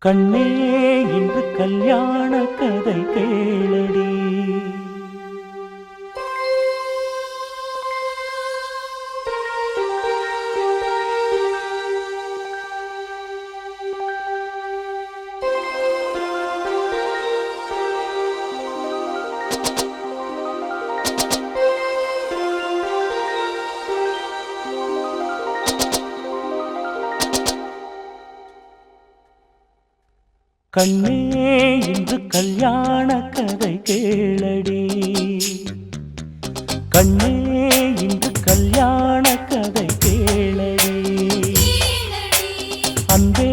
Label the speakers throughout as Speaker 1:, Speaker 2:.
Speaker 1: கண்ணே இன்று கல்யாண கதை கேளடி. கண்ணே இன்று கல்யாண கதை கேளடி. கண்ணே இன்று கல்யாண கதை கேளடி. அன்பே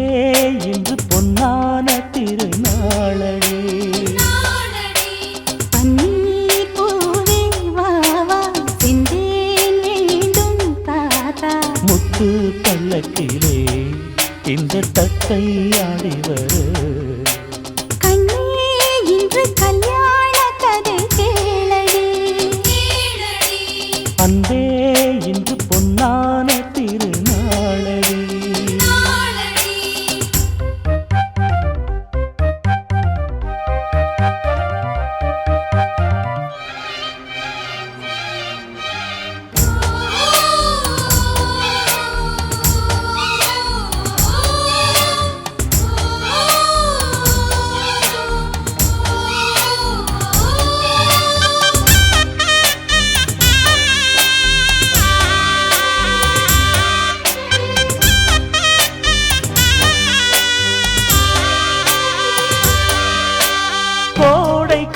Speaker 1: இன்று பொன்னான திருநாளடி. முத்து பல்லக்கிலே இந்த தத்தை ஆடிவர். அன்பே இன்று பொன்னான திருநாளடி.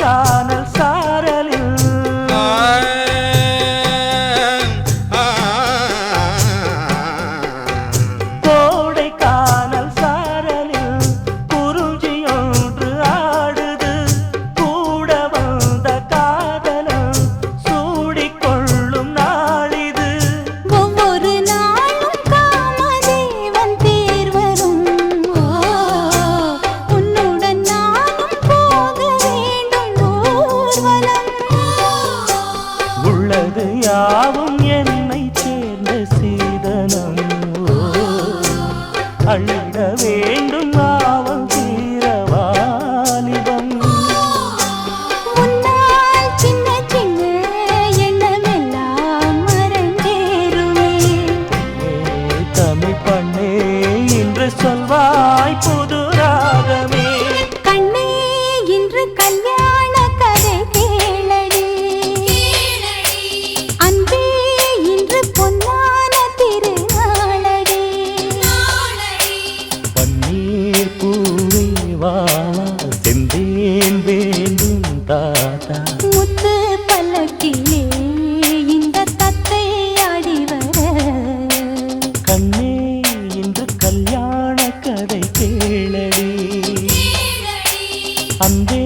Speaker 1: கானல் சாரலில் கோடை கானல் சாரலில் குறிஞ்சியொன்று ஆடுது. கூட வந்த காதலம் சூடிக்கொள்ளும் நாளிது.
Speaker 2: ஒவ்வொரு நாளும் காமதேவன் தேர் வரும். உன்னுடன் நானும் போக
Speaker 1: உள்ளது யாவும் என்னை சேர்ந்த சீதனம். அள்ளிட வேண்டும் ஆவல் தீரவாலிபம்.
Speaker 2: உன்னால் சின்ன சின்ன எண்ணமெல்லாம் மறந்தேருமே.
Speaker 1: தமிழ் பண்ணே இன்று சொல்வாய் புது ராகமே.
Speaker 2: கண்ணே இன்று கல்யாண கதை கேளடி. அன்பே இன்று பொன்னான திருநாளடி.
Speaker 1: பன்னீர் பூவே வா செந்தேன் வேண்டும் தாத்தா.
Speaker 2: முத்து பல்லக்கிலே இந்த தத்தை ஆடிவர.
Speaker 1: கண்ணே இன்று கல்யாண கதை கேளடி. அன்பே